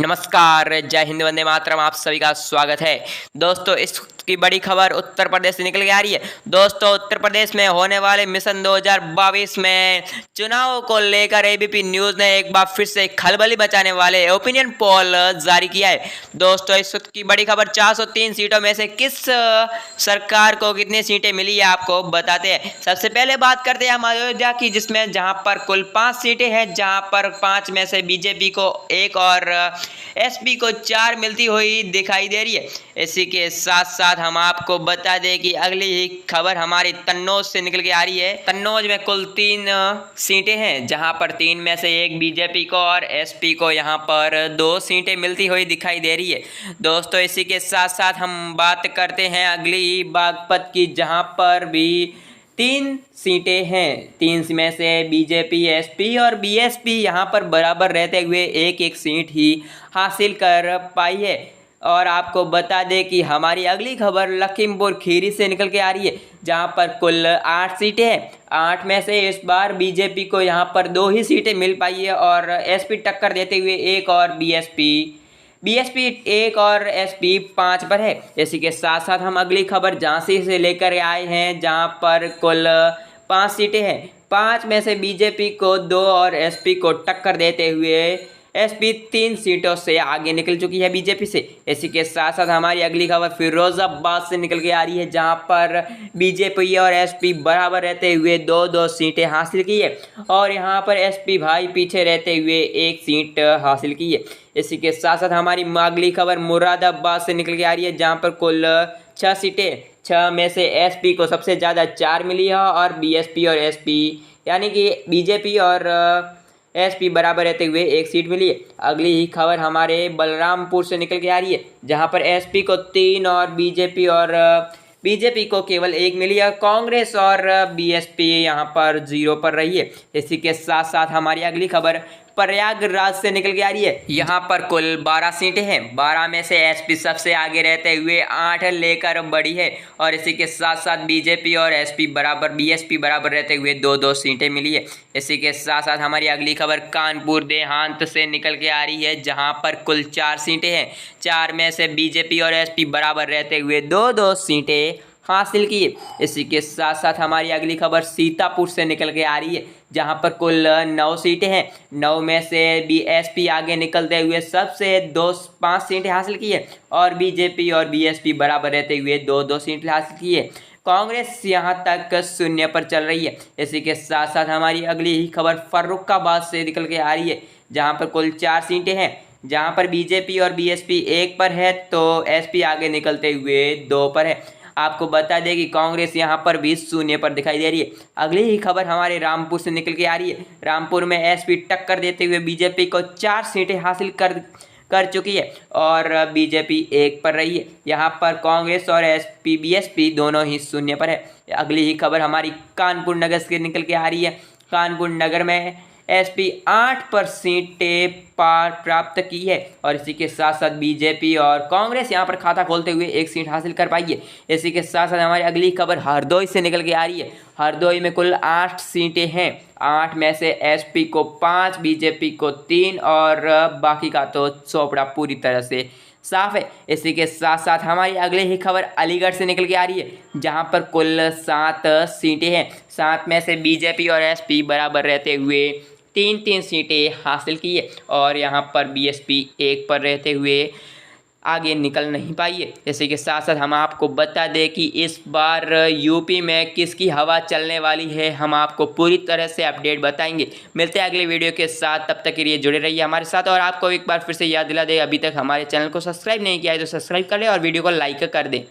नमस्कार, जय हिंद, वंदे मातरम। आप सभी का स्वागत है। दोस्तों, इसकी बड़ी खबर उत्तर प्रदेश से निकल के आ रही है। दोस्तों, उत्तर प्रदेश में होने वाले मिशन 2022 में चुनाव को लेकर एबीपी न्यूज ने एक बार फिर से खलबली मचाने वाले ओपिनियन पोल जारी किया है। दोस्तों, इस वक्त की बड़ी खबर 403 सीटों में से किस सरकार को कितनी सीटें मिली है आपको बताते हैं। सबसे पहले बात करते हैं हम अयोध्या की, जिसमें जहां पर कुल 5 सीटें हैं, जहां पर 5 में से बीजेपी को 1 और एसपी को 4 मिलती हुई दिखाई दे रही है। इसी के साथ साथ हम आपको बता दें कि अगली ही खबर हमारी कन्नौज से निकल के आ रही है। कन्नौज में कुल 3 सीटें हैं, जहां पर 3 में से 1 बीजेपी को और एसपी को यहां पर 2 सीटें मिलती हुई दिखाई दे रही है। दोस्तों, इसी के साथ साथ हम बात करते हैं अगली बागपत की, जहां पर भी 3 सीटें हैं। 3 में से बीजेपी, एसपी और बीएसपी यहाँ पर बराबर रहते हुए एक एक सीट ही हासिल कर पाई है। और आपको बता दें कि हमारी अगली खबर लखीमपुर खीरी से निकल के आ रही है, जहाँ पर कुल 8 सीटें हैं। 8 में से इस बार बीजेपी को यहाँ पर 2 ही सीटें मिल पाई है और एसपी टक्कर देते हुए 1 और बीएसपी 1 और एसपी 5 पर है। इसी के साथ साथ हम अगली खबर झांसी से लेकर आए हैं, जहां पर कुल 5 सीटें हैं। 5 में से बीजेपी को 2 और एसपी को टक्कर देते हुए एसपी 3 सीटों से आगे निकल चुकी है बीजेपी से। इसी के साथ साथ हमारी अगली खबर फिरोजाबाद से निकल के आ रही है, जहां पर बीजेपी और एसपी बराबर रहते हुए 2-2 सीटें हासिल की है और यहां पर एसपी भाई पीछे रहते हुए 1 सीट हासिल की है। इसी के साथ साथ हमारी अगली खबर मुरादाबाद से निकल के आ रही है, जहां पर कुल 6 सीटें। 6 में से एसपी को सबसे ज़्यादा 4 मिली है और बीएसपी और एसपी यानी कि बीजेपी और एसपी बराबर रहते हुए 1 सीट मिली है। अगली ही खबर हमारे बलरामपुर से निकल के आ रही है, जहां पर एसपी को 3 और बीजेपी को केवल 1 मिली है। कांग्रेस और बीएसपी यहां पर 0 पर रही है। इसी के साथ साथ हमारी अगली खबर प्रयागराज से निकल के आ रही है। यहाँ पर कुल 12 सीटें हैं। 12 में से एसपी सबसे आगे रहते हुए 8 लेकर बढ़ी है और इसी के साथ साथ बीजेपी और बीएसपी बराबर रहते हुए 2-2 सीटें मिली है। इसी के साथ साथ हमारी अगली खबर कानपुर देहात से निकल के आ रही है, जहाँ पर कुल 4 सीटें हैं। 4 में से बीजेपी और एसपी बराबर रहते हुए 2-2 सीटें हासिल की। इसी के साथ साथ हमारी अगली खबर सीतापुर से निकल के आ रही है, जहां पर कुल 9 सीटें हैं। 9 में से बीएसपी आगे निकलते हुए सबसे 5 सीटें हासिल की है और बीजेपी और बीएसपी बराबर रहते हुए 2-2 सीटें हासिल की है। कांग्रेस यहां तक 0 पर चल रही है। इसी के साथ साथ हमारी अगली ही खबर फर्रुखाबाद से निकल के आ रही है, जहां पर कुल 4 सीटें हैं। जहां पर बीजेपी और बीएसपी 1 पर है तो एसपी आगे निकलते हुए 2 पर है। आपको बता दें कि कांग्रेस यहां पर भी 0 पर दिखाई दे रही है। अगली ही खबर हमारे रामपुर से निकल के आ रही है। रामपुर में एसपी टक्कर देते हुए बीजेपी को 4 सीटें हासिल कर चुकी है और बीजेपी 1 पर रही है। यहां पर कांग्रेस और एसपी बीएसपी दोनों ही 0 पर है। अगली ही खबर हमारी कानपुर नगर से निकल के आ रही है। कानपुर नगर में एसपी 8 पर सीटें प्राप्त की है और इसी के साथ साथ बीजेपी और कांग्रेस यहां पर खाता खोलते हुए 1 सीट हासिल कर पाई है। इसी के साथ साथ हमारी अगली खबर हरदोई से निकल के आ रही है। हरदोई में कुल 8 सीटें हैं। 8 में से एसपी को 5, बीजेपी को 3 और बाकी का तो चौपड़ा पूरी तरह से साफ है। इसी के साथ साथ हमारी अगली ही खबर अलीगढ़ से निकल के आ रही है, जहां पर कुल 7 सीटें हैं। 7 में से बीजेपी और एसपी बराबर रहते हुए 3-3 सीटें हासिल की है और यहां पर बीएसपी 1 पर रहते हुए आगे निकल नहीं पाई है। इसी के साथ साथ हम आपको बता दें कि इस बार यूपी में किसकी हवा चलने वाली है, हम आपको पूरी तरह से अपडेट बताएंगे। मिलते हैं अगले वीडियो के साथ, तब तक के लिए जुड़े रहिए हमारे साथ। और आपको एक बार फिर से याद दिला दें, अभी तक हमारे चैनल को सब्सक्राइब नहीं किया है तो सब्सक्राइब कर लें और वीडियो को लाइक कर दें।